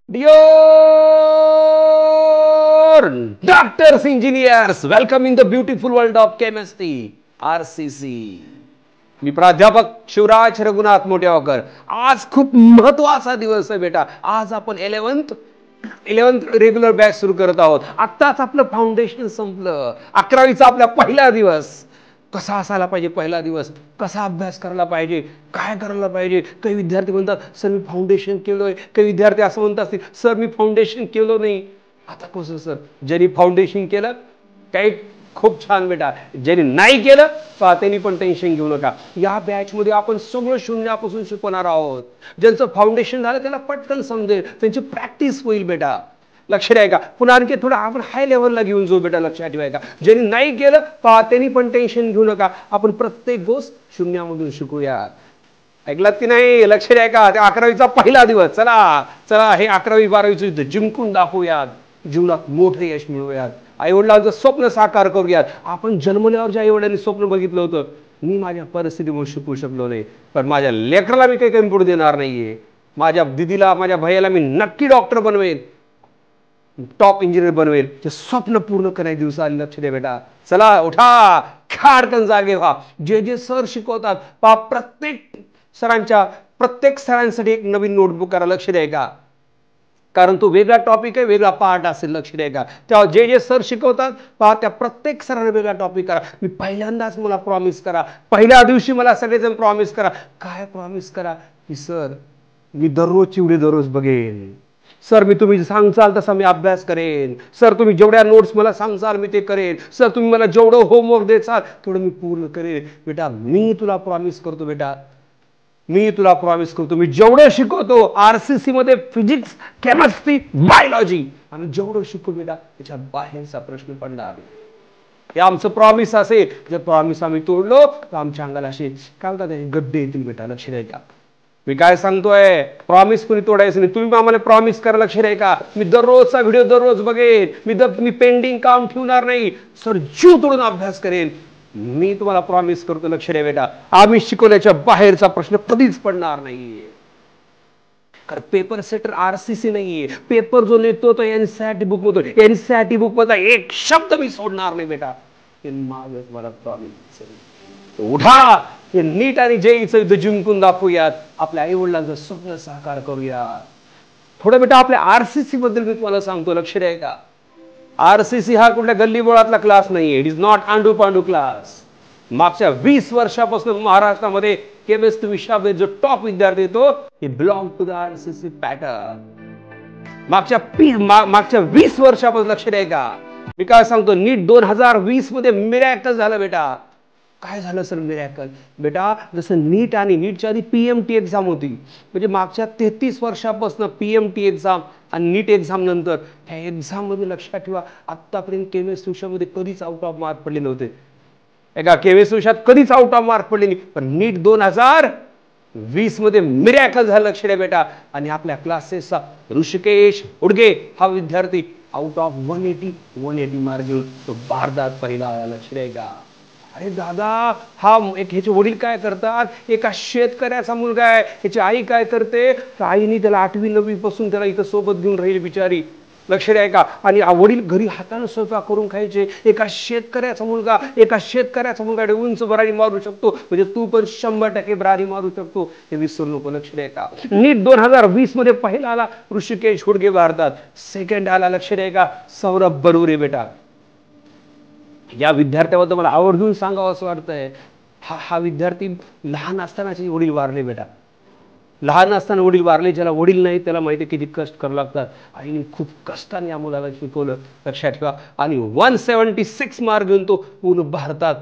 Dear doctors, engineers, welcome in the beautiful world of chemistry, RCC. मी प्राध्यापक शिवराज रघुनाथ मोटेवाकर. आज खूप महत्वाचा दिवस आहे बेटा. आज आपण 11th रेग्युलर बॅच सुरू करत आहोत. आत्ताच आपलं फाउंडेशन संपलं. 11वीचा आपला पहिला दिवस. कसा असायला पाहिजे पहिला दिवस, कसा अभ्यास करायला पाहिजे, काय करायला पाहिजे. काही विद्यार्थी म्हणतात सर मी फाउंडेशन केलोय, काही विद्यार्थी असं म्हणत असतील सर मी फाउंडेशन केलं नाही. आता कसं सर, ज्यांनी फाउंडेशन केलं काही खूप छान बेटा, ज्यांनी नाही केलं त्यांनी पण टेन्शन घेऊ नका. या बॅच मध्ये आपण सगळं शून्यापासून शिकवणार आहोत. ज्यांचं फाउंडेशन झालं त्याला पटकन समजेल, त्यांची प्रॅक्टिस होईल बेटा. लक्ष द्याय का. पुन्हा आणखी थोडं आपण हाय लेवलला घेऊन जाऊ बेटा. लक्षात ठेवाय का. ज्यांनी नाही केलं त्यांनी पण टेन्शन घेऊ नका. आपण प्रत्येक गोष्ट शून्यामधून शिकूया. ऐकलात की नाही. लक्ष द्याय का. 11वीचा पहिला दिवस. चला चला हे 11वी-12वीचं युद्ध जिंकून दाखवूयात. जीवनात मोठे यश मिळवूयात. आईवडिलांचं स्वप्न साकार करूयात. आपण जन्मल्यावर ज्या आईवडिलांनी स्वप्न बघितलं होतं, मी माझ्या परिस्थितीमुळे शिकू शकलो नाही, पण माझ्या लेकराला मी काही कमी पडू देणार नाहीये. माझ्या दिदीला, माझ्या भैयाला मी नक्की डॉक्टर बनवेन, टॉप इंजिनियर बनवेल. ते स्वप्न पूर्ण करायचे दिवस आले. लक्ष द्या बेटा. चला उठा, खाडकन जागे व्हा. जे जे सर शिकवतात प्रत्येक सरांसाठी एक नवीन नोटबुक करा. लक्ष द्या का. कारण तो वेगळा टॉपिक आहे, वेगळा पार्ट असेल. लक्ष द्या का. तेव्हा जे जे सर शिकवतात त्या प्रत्येक सरांना वेगळा टॉपिक करा. मी पहिल्यांदाच मला प्रॉमिस करा, पहिल्या दिवशी मला सगळेजण प्रॉमिस करा. काय प्रॉमिस करा की सर मी दररोजची व्हिडिओ दररोज बघेन. सर मी तुम्ही सांगचाल तसा मी अभ्यास करेन. सर तुम्ही जेवढ्या नोट्स मला सांगचाल मी ते करेन. सर तुम्ही मला जेवढं होमवर्क देचाल तेवढं मी पूर्ण करेन. बेटा मी तुला प्रॉमिस करतो बेटा, मी तुला प्रॉमिस करतो. मी जेवढं शिकवतो RCC मध्ये फिजिक्स, केमिस्ट्री, बायोलॉजी, आणि जेवढं शिकू बेटा त्याच्या बाहेरचा प्रश्न पडणार. हे आमचं प्रॉमिस असेल. जर प्रॉमिस आम्ही तोडलो तर आमच्या अंगाला असे काय म्हणतात गड्डे येतील बेटा. लक्ष द्यायचा. मी काय सांगतोय, प्रॉमिस कोणी तोडायचं नाही. तुम्ही आम्हाला प्रॉमिस करा. लक्ष द्याय का. मी दररोजचा व्हिडिओ दररोज बघेन. मी पेंडिंग काम ठेवणार नाही. सर जीव तोडून अभ्यास करेन. मी तुम्हाला प्रॉमिस करतो. लक्ष द्या बेटा. आम्ही शिकवण्याच्या बाहेरचा प्रश्न कधीच पडणार नाहीये. कारण पेपर सेटर RCC नाहीये. पेपर जो लिहितो तो NCERT बुक मधून. NCERT बुक मधला एक शब्द मी सोडणार नाही बेटा. हे माझं मला प्रॉमिस. उठा, हे नीट आणि JEEचं युद्ध जिंकून दाखवूयात. आपल्या आई वडिलांचं स्वप्न साकार करूयात. थोडं बेटा आपल्या RCC बद्दल मी तुम्हाला सांगतो. लक्ष द्या का. RCC हा कुठल्या गल्लीबोळातला क्लास नाहीये. इट इज नॉट आंडू पांडू क्लास. मागच्या 20 वर्षापासून महाराष्ट्रामध्ये केमिस्ट्री विषयामध्ये जो टॉप विद्यार्थी येतो हे belong to the RCC pattern. मागच्या 20 वर्षापासून. लक्ष द्या का. मी काय सांगतो, नीट 2020 मध्ये मिरॅकल झालं बेटा. काय झालं सर मिरॅकल. बेटा जसं नीट आणि नीटच्या आधी PMT एक्झाम होती, म्हणजे मागच्या 33 वर्षापासून PMT एक्झाम आणि नीट एक्झाम नंतर ह्या एक्झाम मध्ये लक्षात ठेवा आतापर्यंत केमिस्ट्री विषयामध्ये कधीच आउट ऑफ मार्क पडले नव्हते. एका केमिस्ट्री विषयात कधीच आउट ऑफ मार्क पडले नाही. पण नीट 2020 मध्ये मिरॅकल झालं. लक्ष द्या बेटा. आणि आपल्या क्लासेसचा ऋषिकेश उडगे हा विद्यार्थी आउट ऑफ 180 मार्क घेऊन तो भारतात पहिला आला. लक्ष द्या का. अरे दादा, हा ह्याचे वडील काय करतात, एका शेतकऱ्याचा मुलगा आहे. ह्याची आई काय करते, आईने त्याला 8वी-9वी पासून त्याला इथं सोबत घेऊन राहिली बिचारी. लक्ष द्या का. आणि वडील घरी हाताने स्वयंपाक करून खायचे. एका शेतकऱ्याचा मुलगा उंच भरारी मारू शकतो, म्हणजे तू पण 100% भरारी मारू शकतो. हे विसरू नको. लक्ष द्या का. नीट 2020 मध्ये पहिला आला ऋषिकेश हुडगे भारतात. सेकंड आला. लक्ष द्या का सौरभ बरुरे बेटा. या विद्यार्थ्याबद्दल मला आवर्जून सांगावं असं वाटतंय. हा विद्यार्थी लहान असतानाचे वडील वारले बेटा. लहान असताना वडील वारले. ज्याला वडील नाही त्याला माहिती किती कष्ट करावं लागतात. आईने खूप कष्टाने या मुलाला शिकवलं. लक्षात ठेवा. आणि 176 मार्क घेऊन तो पूर्ण भारतात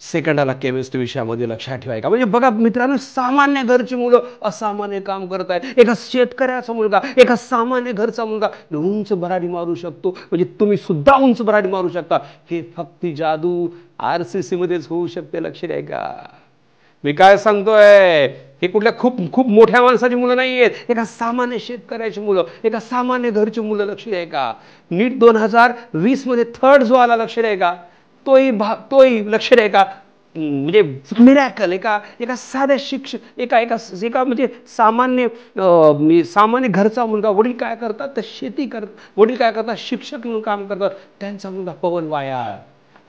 सेकंड आला केमिस्ट्री विषयामध्ये. लक्षात ठेवायचा. म्हणजे बघा मित्रांनो, सामान्य घरची मुलं असामान्य काम करत आहेत. एका शेतकऱ्याचा मुलगा, एका सामान्य घरचा मुलगा उंच भरारी मारू शकतो. म्हणजे तुम्ही सुद्धा उंच भरारी मारू शकता. हे फक्त जादू RCC मध्येच होऊ शकते. लक्ष द्या का. मी काय सांगतोय, हे कुठल्या खूप मोठ्या माणसाची मुलं नाहीयेत. एका सामान्य शेतकऱ्याची मुलं, एका सामान्य घरची मुलं. लक्ष द्या का. नीट 2020 मध्ये थर्ड जो आला. लक्ष द्या का. तोही लक्ष द्या का म्हणजे मिरॅकल, एका एका साध्या एका एका एका म्हणजे सामान्य घरचा मुलगा, वडील काय करतात तर शेती वडील काय करतात शिक्षक म्हणून काम करतात, त्यांचा मुलगा पवन वायाळ,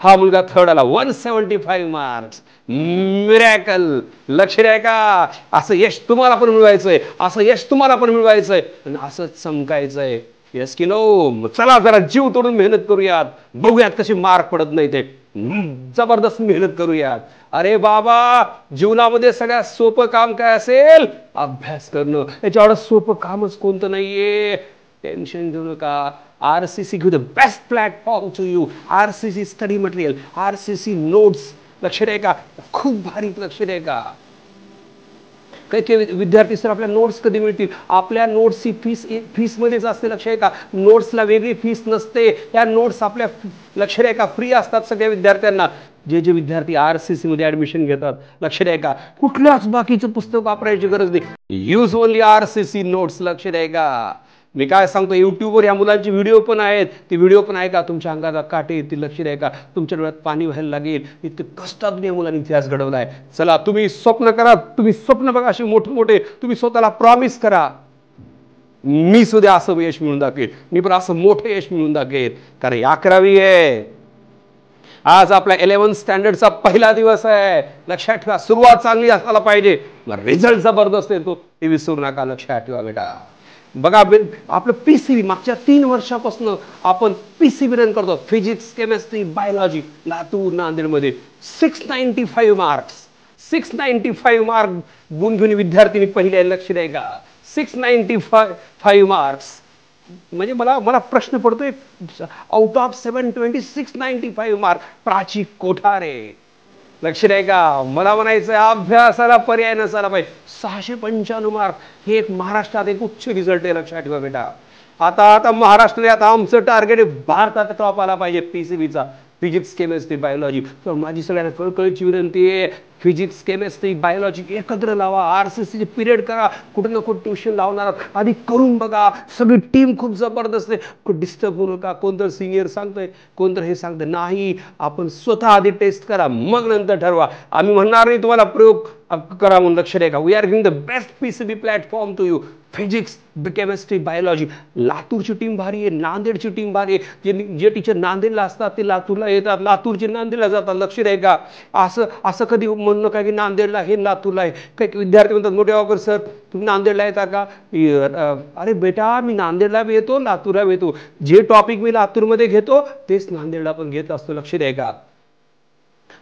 हा मुलगा थर्ड आला, 175 मार्क्स. मिरॅकल. लक्ष द्या का, असं यश तुम्हाला पण मिळवायचंय, असं यश तुम्हाला पण मिळवायचंय, असंच चमकायचंय. यस की नो. चला जरा जीव तोडून मेहनत करूयात, बघूयात कशी मार्क पडत नाही ते. जबरदस्त मेहनत करूयात. अरे बाबा, जीवनामध्ये सगळ्यात सोपं काम काय असेल? अभ्यास करणं. याच्यावर सोपं कामच कोणतं नाहीये. टेन्शन घेऊ नका. RCC give the best platform to you. RCC study material, RCC notes. लक्ष द्या का, खूप भारी. लक्ष द्या का, काही काही विद्यार्थी सर आपल्या नोट्स कधी मिळतील? आपल्या नोट्सची फीस मध्येच असते. लक्ष आहे का, नोट्सला वेगळी फीस नसते. या नोट्स आपल्या लक्ष द्या का फ्री असतात सगळ्या विद्यार्थ्यांना. जे विद्यार्थी RCC मध्ये ऍडमिशन घेतात, लक्ष द्या का, कुठल्याच बाकीचं पुस्तक वापरायची गरज नाही. Use only RCC notes. लक्ष द्या का, मी काय सांगतो, युट्यूबवर या मुलांचे व्हिडिओ पण आहेत, ते व्हिडिओ पण ऐका, तुमच्या अंगाला काटे येतील. लक्ष द्या का, तुमच्या डोळ्यात पाणी व्हायला लागेल. इतकं कष्टातून या मुलांनी इतिहास घडवलाय. चला तुम्ही स्वप्न करा, तुम्ही स्वप्न बघा असे मोठे मोठे, तुम्ही स्वतःला प्रॉमिस करा, मी सुद्धा असं यश मिळून दाखवेल, मी पण असं मोठं यश मिळून दाखवेल. कारण 11वी आहे आज, आपला 11th स्टँडर्डचा पहिला दिवस आहे. लक्षात ठेवा, सुरुवात चांगली असायला पाहिजे, रिझल्ट जबरदस्त येतो हे विसरू नका. लक्षात ठेवा बेटा. बघा आपलं PCB मागच्या 3 वर्षापासून आपण PCB रन करतो, फिजिक्स, केमिस्ट्री, बायोलॉजी. लातूर, नांदेडमध्ये 695 मार्क्स, 695 मार्क गुण घेऊन विद्यार्थ्यांनी पहिले. लक्ष द्या का, 695 मार्क्स म्हणजे मला प्रश्न पडतोय, out of 720 695 mark. Prachi Kothare. लक्ष द्या का, मला म्हणायचं अभ्यासाला पर्याय नसायला पाहिजे. 695 मार्क हे एक महाराष्ट्रात एक उच्च रिझल्ट आहे. लक्षात ठेवा बेटा. आता महाराष्ट्रात आमचं टार्गेट आहे भारतात टॉप आला पाहिजे PCBचा, फिजिक्स, केमिस्ट्री, बायोलॉजी. तर माझी सगळ्यांना कळकळीची विनंती आहे, फिजिक्स, केमिस्ट्री, बायोलॉजी एकत्र लावा. RCC पिरियड करा, कुठं ना कुठं ट्युशन लावणार आधी करून बघा. सगळी टीम खूप जबरदस्त आहे, डिस्टर्ब होऊ नका. कोणतं सिनियर सांगतंय, कोणतं हे सांगतंय, नाही. आपण स्वतः आधी टेस्ट करा, मग नंतर ठरवा. आम्ही म्हणणार नाही तुम्हाला प्रयोग करा म्हणून. लक्ष द्या का, we are giving the best PCB platform to you. Physics, chemistry, biology. लातूरची टीम भारी आहे, नांदेडची टीम भारी आहे. जे टीचर नांदेडला असतात ते लातूरला येतात, लातूरचे नांदेडला जातात. लक्ष द्या का, असं कधी म्हणणं काय की नांदेडला हे लातूरला आहे. काही विद्यार्थी म्हणतात, मोठे वाकर सर तुम्ही नांदेडला येता का? अरे बेटा, मी नांदेडला येतो, लातूरला येतो. जे टॉपिक मी लातूरमध्ये घेतो तेच नांदेडला पण घेत असतो. लक्ष द्या का,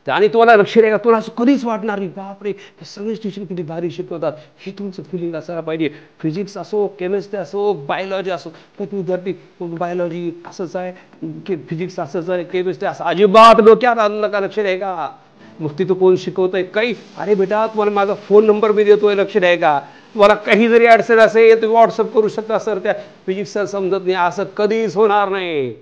आणि तुम्हाला लक्ष द्या का, तुला असं कधीच वाटणार नाही बापरे हे सगळे टीचर किती भारी शिकवतात. हे तुमचं फिलिंग असायला पाहिजे. फिजिक्स असो, केमिस्ट्री असो, बायोलॉजी असो. तर विद्यार्थी बायोलॉजी असंच आहे, फिजिक्स असंच आहे, केमिस्ट्री असं अजिबात डोक्यात आणलं का. लक्ष द्या का, मग तिथं कोण शिकवतंय काही. अरे बेटा, तुम्हाला माझा फोन नंबर मी देतोय. लक्ष द्या का, तुम्हाला काही जरी अडचण असेल तुम्ही व्हॉट्सअप करू शकता. सर त्या फिजिक्स समजत नाही, असं कधीच होणार नाही.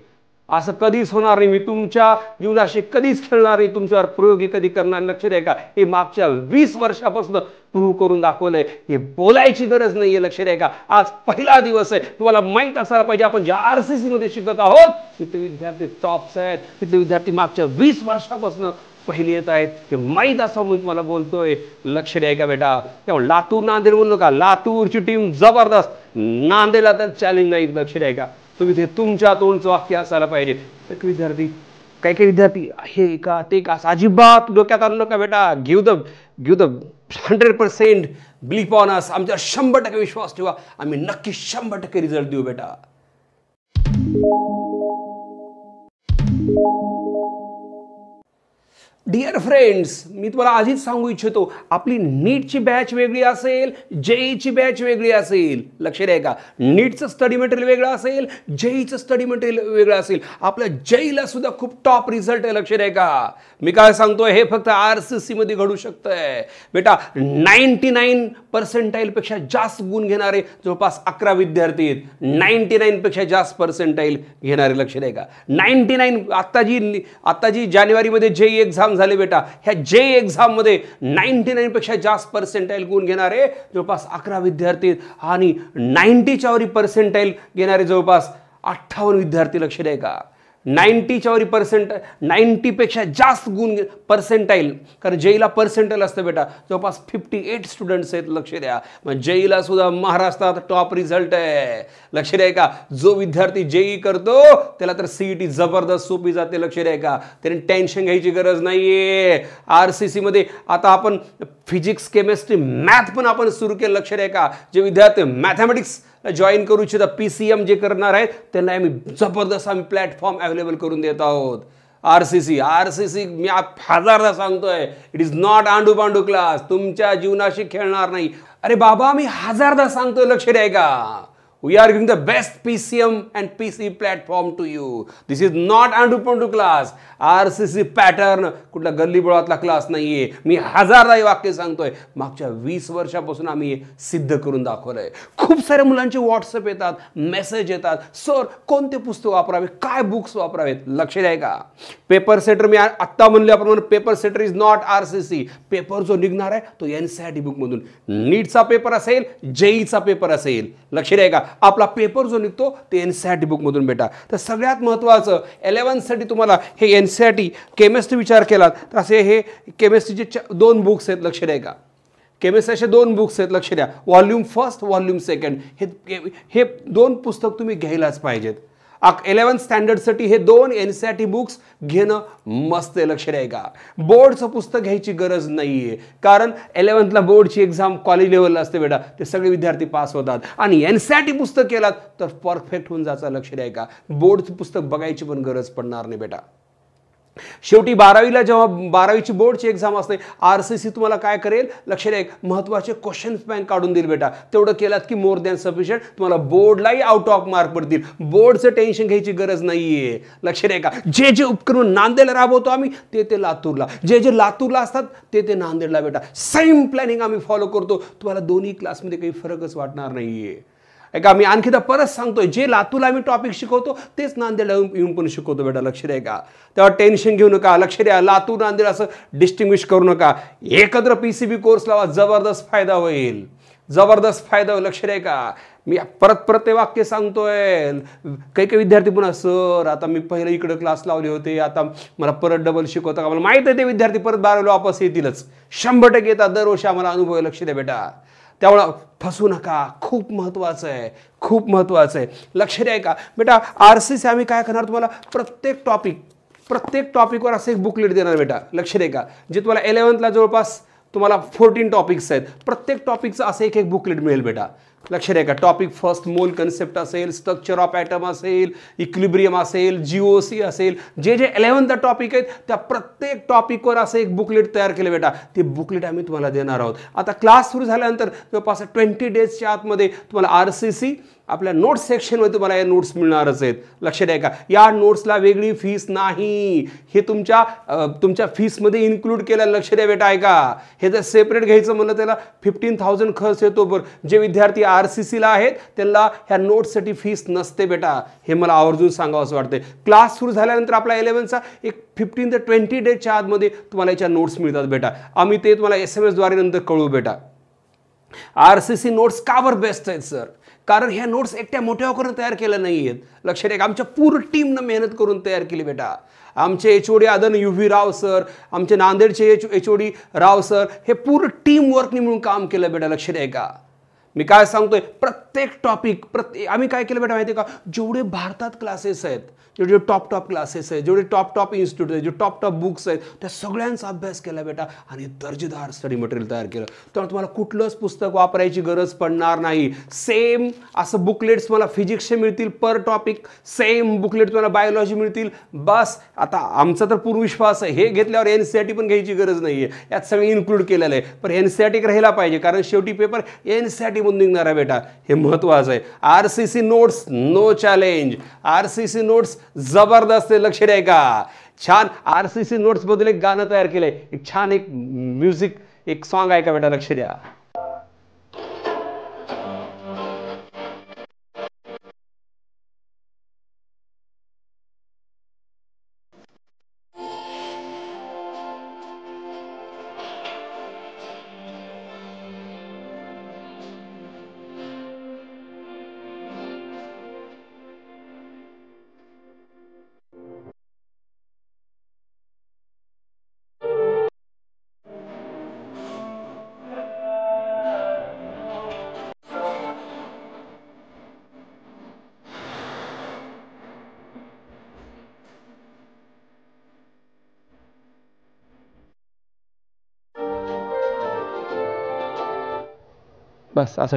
असं कधीच होणार नाही. मी तुमच्या जीवनाशी कधीच खेळणार नाही, तुमच्यावर प्रयोग कधी करणार. लक्ष द्या का, हे मागच्या 20 वर्षापासून प्रूव्ह करून दाखवलंय. हे बोलायची गरज नाहीये. लक्ष द्या का, आज पहिला दिवस आहे. तुम्हाला माहित असायला पाहिजे आपण ज्या RCC मध्ये शिकत आहोत तिथे विद्यार्थी टॉप्स आहेत, तिथले विद्यार्थी मागच्या 20 वर्षापासून पहिली येत आहेत. हे माहीत असं मी तुम्हाला बोलतोय. लक्ष द्या का बेटा. तेव्हा लातूर, नांदेड म्हणू नका, लातूरची टीम जबरदस्त, नांदेडला तर चॅलेंज नाही. लक्ष द्या का, तुम्ही ते तुमच्या तोंडचं वाक्य असायला पाहिजे. एक विद्यार्थी, काही विद्यार्थी हे का ते का, अजिबात डोक्यात आणलं का बेटा. Give the 100% believe on us. आमच्या 100% विश्वास ठेवा, आम्ही नक्की 100% रिझल्ट देऊ बेटा. डिअर फ्रेंड्स, मी तुम्हाला आधीच सांगू इच्छितो, आपली नीटची बॅच वेगळी असेल, जेईची बॅच वेगळी असेल. लक्ष द्या का, नीटचं स्टडी मटेरियल वेगळं असेल, जेईचं स्टडी मटेरियल वेगळं असेल. आपल्या जेईला सुद्धा खूप टॉप रिझल्ट आहे. लक्ष द्या का, मी काय सांगतोय हे फक्त RCC मध्ये घडू शकतंय बेटा. 99% पेक्षा जास्त गुण घेणारे जवळपास 11 विद्यार्थी आहेत. 99 पेक्षा जास्त पर्सेंटाईल घेणारे. लक्ष द्या का, 99. आता जी जानेवारीमध्ये जेई एक्झाम झाले बेटा, ह्या जेई एक्झाम मध्ये 99 पेक्षा जास्त पर्सेंटाईल गुण घेणारे जवळपास 11 विद्यार्थी आणि 90च्या वरी पर्सेंटाईल घेणारे जवळपास 58 विद्यार्थी. लक्ष द्या का, 90च्या वरी पर्सेंट 90पेक्षा जास्त गुण पर्सेंटाईल, कारण जेईला पर्सेंटाईल असतं बेटा, जवळपास 58 स्टुडंट्स आहेत. लक्ष द्या, मग जेईला सुद्धा महाराष्ट्रात टॉप रिझल्ट आहे. लक्ष द्या का, जो विद्यार्थी जेई करतो त्याला तर सीईटी जबरदस्त सोपी जाते. लक्ष द्या का, त्याने टेन्शन घ्यायची गरज नाहीये. RCC मध्ये आता आपण फिजिक्स, केमिस्ट्री, मॅथ पण आपण सुरू केलं. लक्ष द्या का, जे विद्यार्थी मॅथमॅटिक्स जॉईन करू इच्छिता, PCM जे करणार आहेत त्यांना आम्ही जबरदस्त प्लॅटफॉर्म अवेलेबल करून देत आहोत. RCC मी हजारदा सांगतोय, इट इज नॉट आंडू पांडू क्लास. तुमच्या जीवनाशी खेळणार नाही. अरे बाबा, मी हजारदा सांगतोय, लक्ष द्या का, we are giving the best PCM and PC platform to you. This is not Andu Pandu class. RCC pattern कुठला गल्लीबोळातला क्लास नाहीये. मी हजारदा हे वाक्य सांगतोय. मागच्या 20 वर्षापासून आम्ही सिद्ध करून दाखवलंय. खूप साऱ्या मुलांचे व्हॉट्सअप येतात, मेसेज येतात, सर कोणते पुस्तक वापरावे, काय बुक्स वापरावेत. लक्ष द्या का, पेपर सेटर मी आत्ता म्हणल्याप्रमाणे paper setter is not RCC. Paper जो निघणार आहे तो NCERT बुक मधून. नीटचा पेपर असेल, जेईचा पेपर असेल. लक्ष द्या का, आपला पेपर जो निघतो ते NCERT बुक मधून बेटा. तर सगळ्यात महत्त्वाचं 11th साठी तुम्हाला हे NCERT केमिस्ट्री विचार केला तर असे हे केमिस्ट्रीचे 2 बुक्स आहेत. लक्ष द्या का, केमिस्ट्रीचे 2 बुक्स आहेत. लक्ष द्या, व्हॉल्यूम फर्स्ट, व्हॉल्यूम सेकंड, हे 2 पुस्तक तुम्ही घ्यायलाच पाहिजेत. 11th स्टँडर्डसाठी हे 2 NCERT बुक्स घेणं मस्त आहे. लक्ष द्या का, बोर्डचं पुस्तक घ्यायची गरज नाहीये, कारण 11thला बोर्डची एक्झाम कॉलेज लेवलला असते बेटा. ते सगळे विद्यार्थी पास होतात आणि NCERT पुस्तक केलात तर परफेक्ट होऊन जायचं. लक्ष द्या का, बोर्डचं पुस्तक बघायची पण गरज पडणार नाही बेटा. शेवटी 12वीला जेव्हा 12वीची बोर्डची एक्झाम असते, RCC तुम्हाला काय करेल, लक्ष द्या, महत्त्वाचे क्वेश्चन्स बँक काढून देईल बेटा. तेवढं केलात की मोर दॅन सफिशियंट, तुम्हाला बोर्डलाही आउट ऑफ मार्क पडतील. बोर्डचं टेन्शन घ्यायची गरज नाहीये. लक्ष द्या का, जे उपक्रम नांदेडला राबवतो आम्ही ते लातूरला, जे लातूरला असतात ते नांदेडला बेटा. सेम प्लॅनिंग आम्ही फॉलो करतो. तुम्हाला दोन्ही क्लासमध्ये काही फरकच वाटणार नाहीये. ऐका, मी आणखीदा परत सांगतोय, जे लातूरला आम्ही टॉपिक शिकवतो तेच नांदेडला येऊन पण शिकवतो बेटा. लक्ष द्या का, तेव्हा टेन्शन घेऊ नका. लक्ष द्या, लातूर नांदेड असं डिस्टिंग्विश करू नका. एकत्र PCB कोर्स लावा, जबरदस्त फायदा होईल, जबरदस्त फायदा होईल. लक्ष द्या का, मी परत ते वाक्य सांगतोय. काही विद्यार्थी पुन्हा, सर आता मी पहिले इकडे क्लास लावले होते, आता मला परत डबल शिकवता का. मला माहित आहे ते विद्यार्थी परत 12वीला वापस येतीलच, 100% येतात दरवर्षी, आम्हाला अनुभव आहे. लक्ष द्या बेटा, त्यामुळं फसू नका. खूप महत्त्वाचं आहे, खूप महत्त्वाचं आहे. लक्ष द्या का बेटा, RCC आम्ही काय करणार, तुम्हाला प्रत्येक टॉपिकवर असं एक बुकलेट देणार बेटा. लक्ष द्या का, जे तुम्हाला 11thला जवळपास तुम्हाला 14 टॉपिक्स आहेत, प्रत्येक टॉपिकचं असं एक बुकलेट मिळेल बेटा. लक्ष द्या का, टॉपिक फर्स्ट मोल कन्सेप्ट असेल, स्ट्रक्चर ऑफ ॲटम असेल, इक्विलिब्रियम असेल, GOC असेल, जे 11th टॉपिक आहेत त्या प्रत्येक टॉपिकवर असं एक बुकलेट तयार केलं बेटा. ते बुकलेट आम्ही तुम्हाला देणार आहोत. आता क्लास सुरू झाल्यानंतर जवळपास 20 डेजच्या आतमध्ये तुम्हाला RCC आपल्या नोट्स सेक्शनमध्ये तुम्हाला या नोट्स मिळणारच आहेत. लक्ष द्या का, या नोट्सला वेगळी फीस नाही, हे तुमच्या फीसमध्ये इन्क्लूड केलं. लक्ष द्या बेटा, ऐका, हे जर सेपरेट घ्यायचं म्हणलं त्याला 15,000 खर्च येतो. बरं, जे विद्यार्थी RCCला आहेत त्यांना ह्या नोट्ससाठी फीस नसते बेटा. हे मला आवर्जून सांगावं असं वाटतंय. क्लास सुरू झाल्यानंतर आपला 11चा एक 15 ते 20 डेजच्या आतमध्ये तुम्हाला याच्या नोट्स मिळतात बेटा. आम्ही ते तुम्हाला SMS द्वारे नंतर कळवू बेटा. RCC नोट्स का बरं बेस्ट आहेत सर, कारण ह्या नोट्स एकट्या मोठ्या करून तयार केल्या नाही आहेत. लक्ष द्या, आमच्या पूर्ण टीमनं मेहनत करून तयार केली बेटा. आमचे HOD आदरणीय UV राव सर, आमचे नांदेडचे HOD राव सर, हे पूर्ण टीम वर्कनी म्हणून काम केलं बेटा. लक्ष द्या का, मी काय सांगतोय, प्रत्येक टॉपिक आम्ही काय केलं बेटा माहिती आहे का, जेवढे भारतात क्लासेस आहेत, जेवढे टॉप क्लासेस आहेत, जेवढे टॉप इन्स्टिट्यूट आहेत, जे टॉप बुक्स आहेत, त्या सगळ्यांचा अभ्यास केला बेटा आणि दर्जेदार स्टडी मटेरियल तयार केलं. तर तुम्हाला कुठलंच पुस्तक वापरायची गरज पडणार नाही. सेम असं बुकलेट्स तुम्हाला फिजिक्सचे मिळतील पर टॉपिक, सेम बुकलेट तुम्हाला बायोलॉजी मिळतील. बस आता आमचा तर पूर्ण विश्वास आहे, हे घेतल्यावर NCERT पण घ्यायची गरज नाही आहे, यात सगळं इन्क्लूड केलेलं आहे. पण NCERT राहिला पाहिजे, कारण शेवटी पेपर NCERT मधून निघणार आहे बेटा, हे महत्त्वाचं आहे. RCC notes no challenge, RCC notes जबरदस्त आहे. लक्ष द्या का, छान. RCC नोट्स बद्दल एक गाणं तयार केलंय, एक छान एक म्युझिक, एक सॉन्ग आहे का बेटा. लक्ष द्या. बस असं.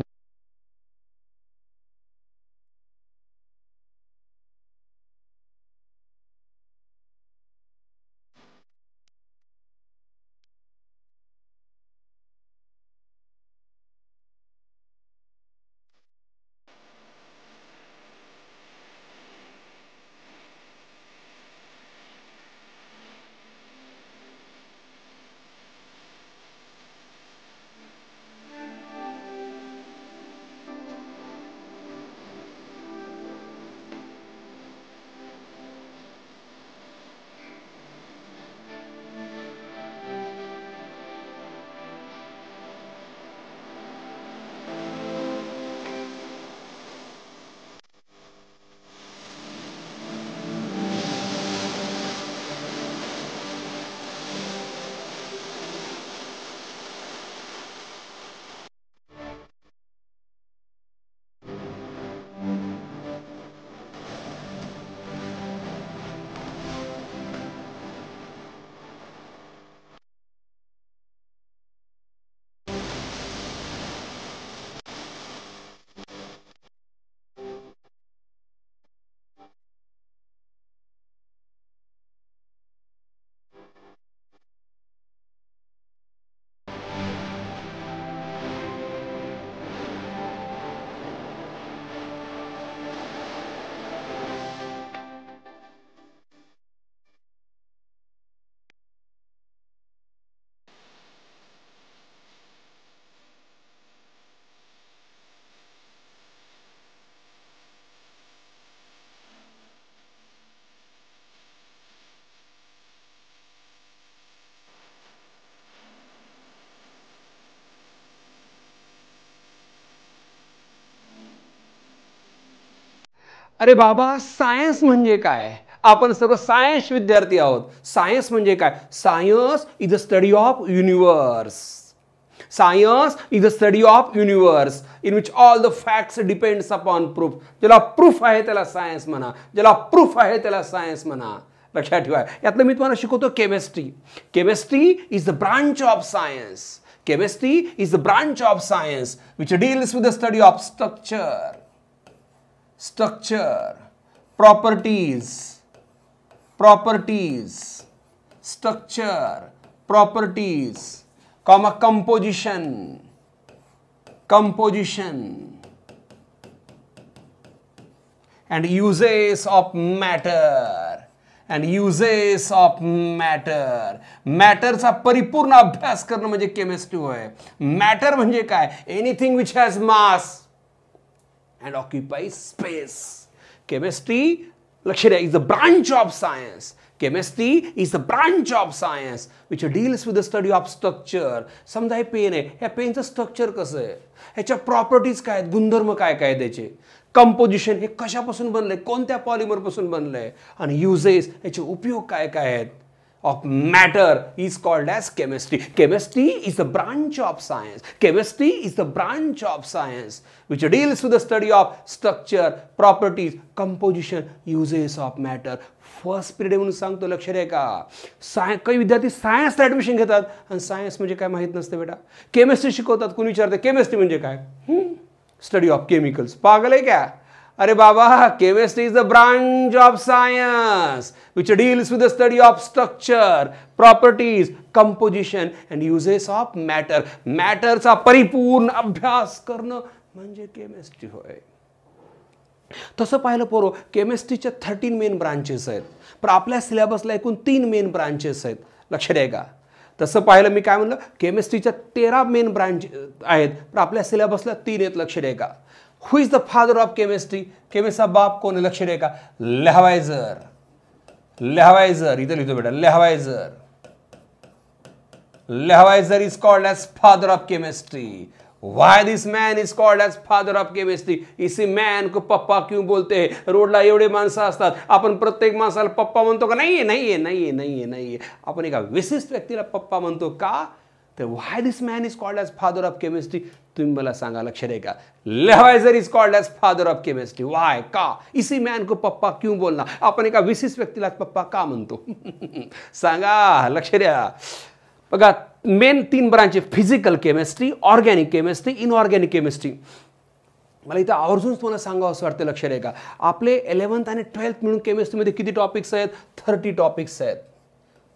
अरे बाबा, सायन्स म्हणजे काय? आपण सर्व सायन्स विद्यार्थी आहोत. सायन्स म्हणजे काय? Science is a study of universe. Science is a study of universe in which all the facts depends upon proof. ज्याला प्रूफ आहे त्याला सायन्स म्हणा, ज्याला प्रूफ आहे त्याला सायन्स म्हणा. लक्षात ठेवा. यातलं मी तुम्हाला शिकवतो chemistry. Chemistry is the branch of science. Chemistry is the branch of science which deals with the study of structure, structure, properties, structure, properties, composition, and uses of matter. मॅटरचा परिपूर्ण अभ्यास करणं म्हणजे केमिस्ट्री होय. मॅटर म्हणजे काय? Anything which has mass and occupies space. Chemistry, लक्ष द्या, is a branch of science. Chemistry is a branch of science which deals with the study of structure. समजा हे पेन आहे, ह्या पेनचं स्ट्रक्चर कसं आहे, ह्याच्या प्रॉपर्टीज काय आहेत, गुणधर्म काय काय त्याचे, कंपोजिशन हे कशापासून बनलंय, कोणत्या पॉलिमर पासून बनलंय, आणि युजेस याचे उपयोग काय काय आहेत of matter is called as chemistry. Chemistry is the branch of science. Chemistry is the branch of science which deals with the study of structure, properties, composition, uses of matter. First period म्हणून सांगतो, लक्ष द्या का. काही विद्यार्थी सायन्सला admission घेतात आणि science म्हणजे काय माहीत नसते बेटा. केमिस्ट्री शिकवतात, कोणी विचारते केमिस्ट्री म्हणजे काय, स्टडी ऑफ केमिकल्स. पागल आहे क्या? अरे बाबा, chemistry is the branch of science which deals with the study of structure, properties, composition and uses of matter. मॅटरचा परिपूर्ण अभ्यास करणं म्हणजे केमिस्ट्री होय. तसं पाहिलं पोरो, केमिस्ट्रीच्या 13 मेन ब्रांचेस आहेत, पण आपल्या सिलेबसला एकूण 3 मेन ब्रांचेस आहेत. लक्ष द्या का. तसं पाहिलं मी काय म्हणलं, केमिस्ट्रीच्या 13 मेन ब्रांच आहेत, पण आपल्या सिलेबसला 3 आहेत. लक्ष द्या का. Who is the father of chemistry? केमिस्ट्रीचा बाप कोण आहे? लक्ष द्या का. लेव्हायझर. लेव्हायझर इथं लिहितो बेटा, Lavoisier. Lavoisier is called as father of chemistry. Why this man is called as father of chemistry? इसी मॅन को पप्पा क्यों बोलते हैं? रोडला एवढे माणसं असतात, आपण प्रत्येक माणसाला पप्पा म्हणतो का? नाहीये नाहीये नाहीये नाहीये नाहीये. आपण एका विशिष्ट व्यक्तीला पप्पा म्हणतो का? तर why this man is called as father of chemistry? तुम्ही मला सांगा. लक्ष द्या का. Lavoisier is called as father of chemistry. Why? का? इसी मॅन को पप्पा क्यों बोलना? आपण एका विशिष्ट व्यक्तीला पप्पा का म्हणतो? सांगा. लक्ष द्या. बघा मेन 3 ब्रांच आहे, physical chemistry, organic chemistry, inorganic chemistry. मला इथं आवर्जून तुम्हाला सांगावं असं वाटतं, लक्षात आहे का, आपले 11th आणि 12th मिळून केमिस्ट्रीमध्ये किती टॉपिक्स आहेत? 30 टॉपिक्स आहेत.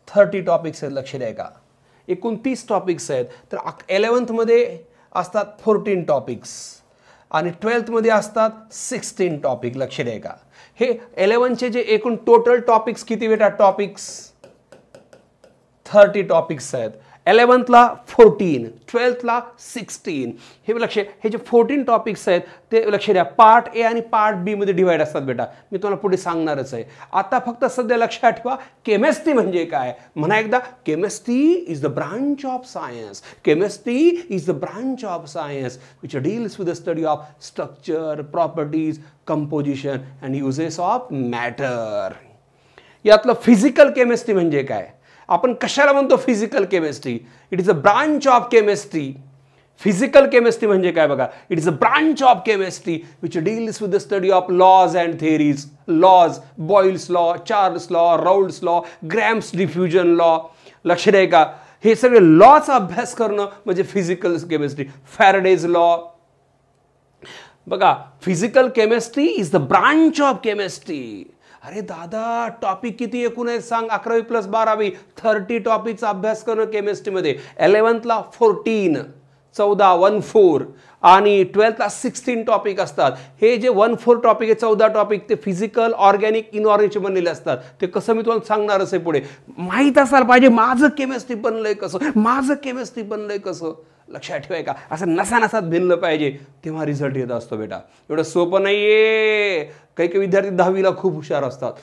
30 टॉपिक्स आहेत, लक्षात आहे का. 29 टॉपिक्स आहेत. तर 11th मध्ये असतात 14 टॉपिक्स आणि 12th मध्ये असतात 16 टॉपिक, लक्षात आहे का. हे 11चे जे एकूण टोटल टॉपिक्स किती बेटा? टॉपिक्स 30 टॉपिक्स आहेत. 11th ला 14, 12th ला 16. हे लक्ष, हे जे 14 टॉपिक्स आहेत ते लक्ष द्या, पार्ट ए आणि पार्ट बी मध्ये डिवाइड असतात बेटा. मी तुम्हाला पुढे सांगणारच आहे. आता फक्त सध्या लक्षात ठेवा केमिस्ट्री म्हणजे काय. म्हणा एकदा, chemistry is the branch of science. Chemistry is the branch of science which deals with the study of structure, properties, composition and uses of matter. यातलं फिजिकल केमिस्ट्री म्हणजे काय? आपण कशाला म्हणतो physical chemistry? It is a branch of chemistry. Physical chemistry म्हणजे काय बघा, it is a branch of chemistry which deals with the study of laws and theories. Laws, Boyle's law, Charles law, Raoult's law, Graham's diffusion law, लक्ष द्या का. हे सगळे लॉचा अभ्यास करणं म्हणजे फिजिकल केमिस्ट्री. Faraday's law. बघा, physical chemistry is the branch of chemistry. अरे दादा, टॉपिक किती एकूण आहेत सांग? 11वी प्लस 12वी 30 टॉपिकचा अभ्यास करणं केमिस्ट्रीमध्ये. 11th ला 14, 14 14 आणि 12th ला 16 टॉपिक असतात. हे जे 14 टॉपिक आहे, 14 टॉपिक, ते फिजिकल, ऑर्गॅनिक, इनऑर्गॅनिकचे बनलेले असतात. ते कसं मी तुम्हाला सांगणारच आहे पुढे. माहीत असायला पाहिजे माझं केमिस्ट्री बनलंय कसं, माझं केमिस्ट्री बनलंय कसं. लक्षात ठेवाय का, असं नसानसात भिनलं पाहिजे तेव्हा रिझल्ट येत असतो बेटा. एवढं सोपं नाहीये. काही काही विद्यार्थी 10वीला खूप हुशार असतात.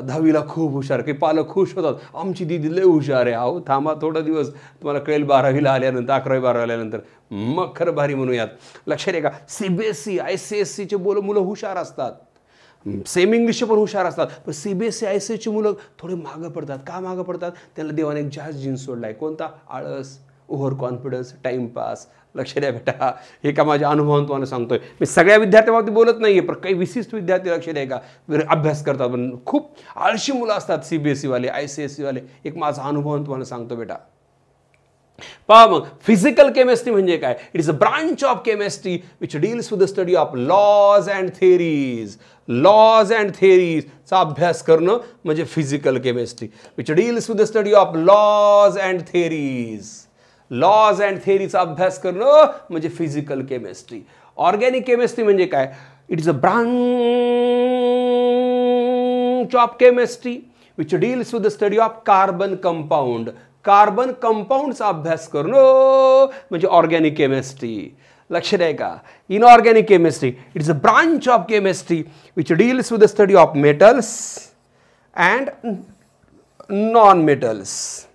10वीला खूप हुशार, काही पालक खुश होतात, आमची दीदी लय हुशार आहे. अहो थांबा थोडा दिवस, तुम्हाला कळेल 12वीला आल्यानंतर, 11वी 12वी आल्यानंतर मग खरं भारी म्हणूयात. लक्षात आहे का, CBSE ICSEचे मुलं हुशार असतात. सेम इंग्लिश पण हुशार असतात. पण CBSE ICSEची मुलं थोडे मागं पडतात. का मागं पडतात? त्यांना देवाने एक जास्त जीन्स सोडलाय. कोणता? आळस, ओव्हर कॉन्फिडन्स, टाइमपास. लक्ष द्या बेटा, हे का माझ्या अनुभवातून तुम्हाला सांगतोय. मी सगळ्या विद्यार्थ्यांबाबतीत बोलत नाहीये, पण काही विशिष्ट विद्यार्थी लक्ष द्या का अभ्यास करतात पण खूप आळशी मुलं असतात CBSE वाले, ICSE वाले. एक माझा अनुभव तुम्हाला सांगतो बेटा. पहा मग, फिजिकल केमिस्ट्री म्हणजे काय? It is a branch of chemistry which deals with the study of laws and theories. Laws and थिअरीजचा अभ्यास करणं म्हणजे physical chemistry. Which deals with the study of laws and theories. Laws and थिअरीचा अभ्यास करणं म्हणजे फिजिकल केमिस्ट्री. ऑर्गॅनिक केमिस्ट्री म्हणजे काय? It is a branch of chemistry which deals with the study of carbon compound. Carbon कंपाऊंडचा अभ्यास करणं म्हणजे ऑर्गॅनिक केमिस्ट्री. लक्ष द्या का. Inorganic chemistry, it is a branch of chemistry which deals with the study of metals and non metals.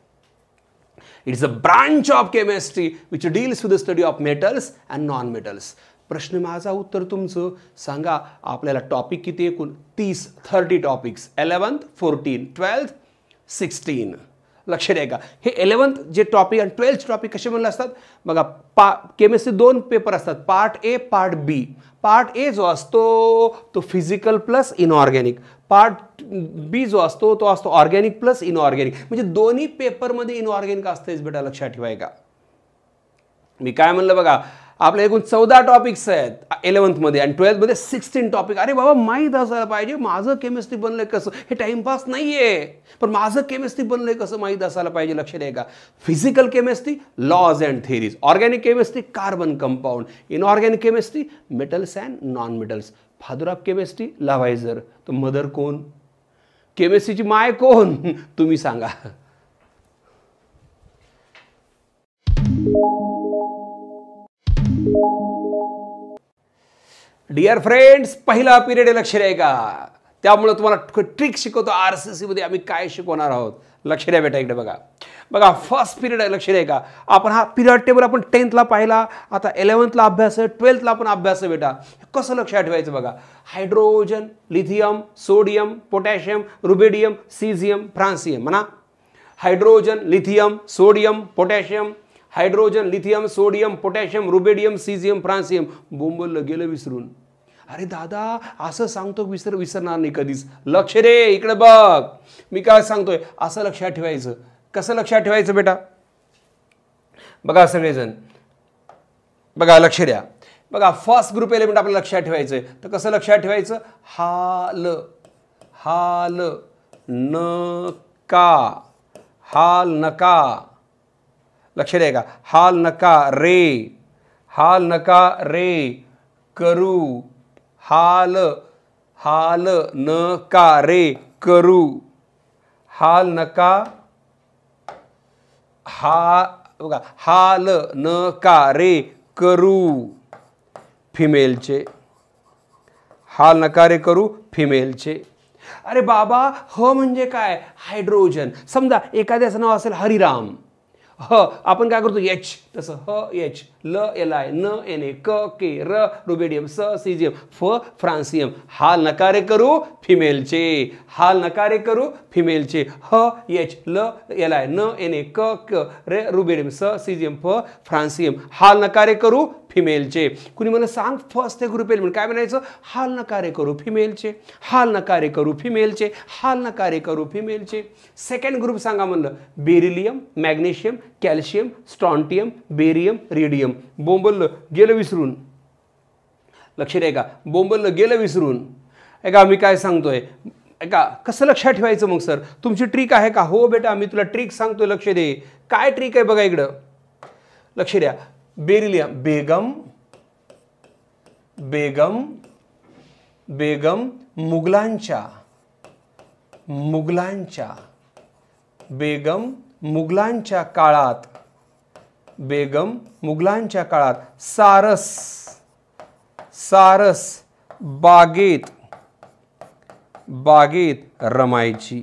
It is a branch of chemistry which deals with the study of metals and non-metals. प्रश्न माझा, उत्तर तुमचं. सांगा आपल्याला topic किती एकूण? 30 topics. 11th 14, 12th 16. लक्ष द्या का. हे 11th जे टॉपिक आणि 12th टॉपिक कसे म्हणले असतात बघा. केमिस्ट्री 2 पेपर असतात, part A, part B. Part A जो असतो तो physical plus inorganic. Part B जो असतो तो असतो ऑर्गॅनिक प्लस इनऑर्गॅनिक. म्हणजे दोन्ही पेपरमध्ये इनऑर्गॅनिक असतेच बेटा, लक्षात ठेवाय का. मी काय म्हणलं बघा, आपल्या एकूण 14 टॉपिक्स आहेत 11th मध्ये आणि 12th मध्ये 16 टॉपिक. अरे बाबा, माहीत असायला पाहिजे माझं केमिस्ट्री बनलंय कसं. हे टाइमपास नाहीये, पण माझं केमिस्ट्री बनलंय कसं माहीत असायला पाहिजे. लक्ष द्या का. Physical chemistry laws and theories. Organic chemistry carbon compound. Inorganic chemistry metals and non metals. Father of chemistry Lavoisier. तर मदर कोण? केमिस्ट्रीची माय कोण? तुम्ही सांगा. डिअर फ्रेंड्स, पहिला पिरियड लक्ष द्या का. त्यामुळे तुम्हाला ट्रिक शिकवतो. RCC मध्ये आम्ही काय शिकवणार आहोत लक्ष द्या बेटा. इकडे बघा बघा, फर्स्ट पिरियड आहे, लक्ष द्या का. आपण हा पिरियड टेबल आपण 10th ला पाहिला, आता 11th ला अभ्यास आहे, 12th ला पण अभ्यास आहे बेटा. कसं लक्षात ठेवायचं बघा. Hydrogen, lithium, sodium, potassium, rubidium, caesium, francium. म्हणा hydrogen, lithium, sodium, potassium. Hydrogen, lithium, sodium, potassium, rubidium, caesium, francium. बोंबललं, गेलं विसरून. अरे दादा, असं सांगतो विसरणार नाही कधीच. लक्ष रे, इकडे बघ. मी काय सांगतोय असं लक्षात ठेवायचं. कसं लक्षात ठेवायचं बेटा? बघा सगळेजण, बघा लक्ष द्या. बघा फर्स्ट ग्रुप एलिमेंट आपल्याला लक्षात ठेवायचं आहे. तर कसं लक्षात ठेवायचं? हाल, हाल नका, हाल नका. लक्ष द्या का? हाल नका रे, हाल नका रे करू, हाल, हाल नका रे करू, हाल नका, बघा हाल नका रे करू फिमेलचे, हाल नका रे करू फिमेलचे. अरे बाबा ह म्हणजे काय? हायड्रोजन. समजा एखाद्याचं नाव असेल हरिराम, ह आपण काय करतो? एच, तसं ह एच, ल एल आय, न एन ए, क के, र रुबेडियम, स सीजियम, फ फ्रान्सियम. हाल नकारे करू फिमेलचे, हाल नकारे करू फिमेलचे. ह एच, ल एल आय, न एन ए, क क, रे रुबेडियम, स सीजियम, फ फ्रान्सियम. हाल नकारे करू फिमेलचे. कुणी मला सांग फर्स्ट ते ग्रुप एलिमेंट काय म्हणायचं? हाल नकारे करू फिमेलचे, हाल नकारे करू फिमेलचे, हाल नकारे करू फिमेलचे. सेकंड ग्रुप सांगा म्हणलं. Beryllium, magnesium, calcium, strontium, barium, radium. बोंबललं गेलं विसरून. लक्ष द्या का? बोंबललं गेलं विसरून. ऐका मी काय सांगतोय, ऐका कसं लक्षात ठेवायचं मग सर? तुमची ट्रिक आहे का? हो बेटा मी तुला ट्रिक सांगतोय, लक्ष दे. काय ट्रिक आहे बघा इकडं, लक्ष द्या. बेरिलियम, बेगम, बेगम, बेगम मुघलांच्या, मुघलांच्या, बेगम मुघलांच्या काळात, बेगम मुघलांच्या काळात सारस, सारस बागेत, बागेत रमायची.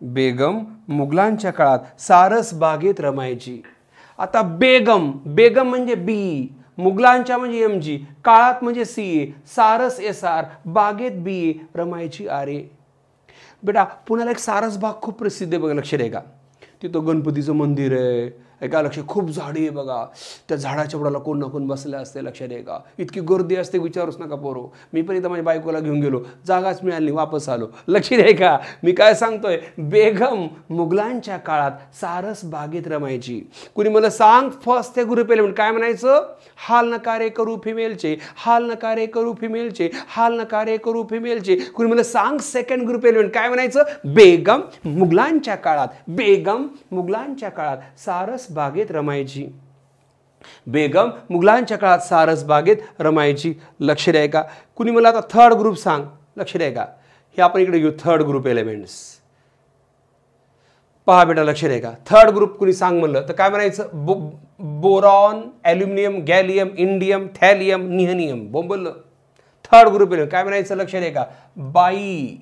बेगम मुघलांच्या काळात सारस बागेत रमायची. आता बेगम, बेगम म्हणजे बी, मुघलांच्या म्हणजे एम जी, काळात म्हणजे सी ए, सारस एस आर, बागेत बी ए, रमायची आर ए. बेटा पुण्याला एक सारस बाग खूप प्रसिद्ध आहे बघा. लक्ष द्या का? तिथं गणपतीचं मंदिर आहे. एका लक्ष खूप झाडी आहे बघा. त्या झाडाच्या बुडाला कोण ना कोण बसलं असते. लक्ष द्या का? इतकी गर्दी असते विचारूच नका पोरो. मी पण इथं माझ्या बायकोला घेऊन गेलो, जागाच मिळाली, वापस आलो. लक्ष द्या का? मी काय सांगतोय? बेगम मुघलांच्या काळात सारस बागेत रमायची. कुणी मला सांग फर्स्ट ते ग्रुप एलिमेंट काय म्हणायचं? हाल नकारे करू फिमेलचे, हाल नकारे करू फिमेलचे, हाल नकारे करू फिमेलचे. कुणी मला सांग सेकंड ग्रुप एलिमेंट काय म्हणायचं? बेगम मुघलांच्या काळात, बेगम मुघलांच्या काळात सारस बागेत रमायची. बेगम मुघलांच्या काळात सारस बागेत रमायची. लक्ष द्या का? कुणी मला आता थर्ड ग्रुप सांग. लक्ष द्या का? हे आपण इकडे घेऊ थर्ड ग्रुप एलिमेंट्स. पहा बेटा लक्ष द्या का? थर्ड ग्रुप कुणी सांग म्हणलं तर काय म्हणायचं? Boron, aluminium, gallium, indium, thallium, nihonium. बोंबललं. थर्ड ग्रुप एलिमेंट काय म्हणायचं? लक्ष द्या का? बाई.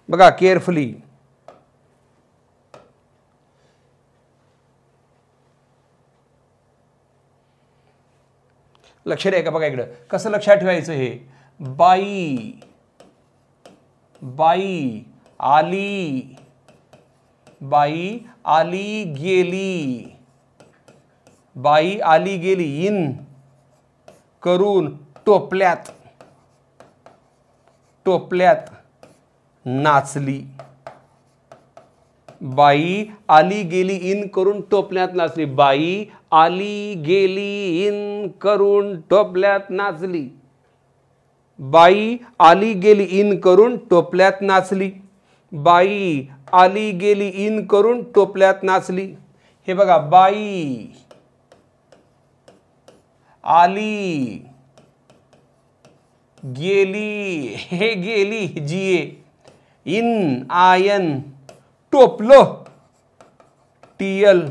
बघा केअरफुली. लक्ष द्या का? बघा इकडं कसं लक्षात ठेवायचं हे? बाई, बाई आली, बाई आली गेली, बाई आली गेली. इन करून टोपल्यात, टोपल्यात नाचली. बाई आली गेली इन करून टोपल्यात नाचली. बाई आली गेली इन करून टोपल्यात नाचली. बाई आली गेली इन करून टोपल्यात नाचली. बाई आली गेली इन करून टोपल्यात नाचली. हे बघा बाई आली गेली, हे गेली जीए, इन आयन, टोपलो टीएल,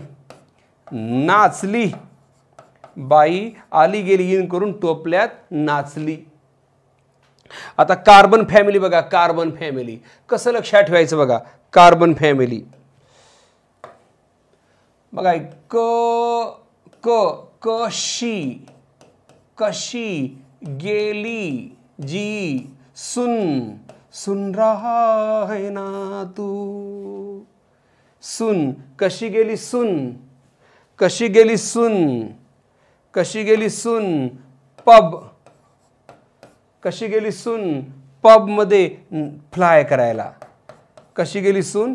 नाचली. बाई आली गेली इन करून टोपल्यात नाचली. आता कार्बन फॅमिली बघा. कार्बन फॅमिली कसं लक्षात ठेवायचं बघा? कार्बन फॅमिली बघा. क क कशी, कशी गेली जी, सुन, सुन रहा है ना तू, सुन. कशी गेली सुन, कशी गेली सुन, कशी गेली सुन. पब, कशी गेली सून पब मध्ये फ्लाय करायला. कशी गेली सून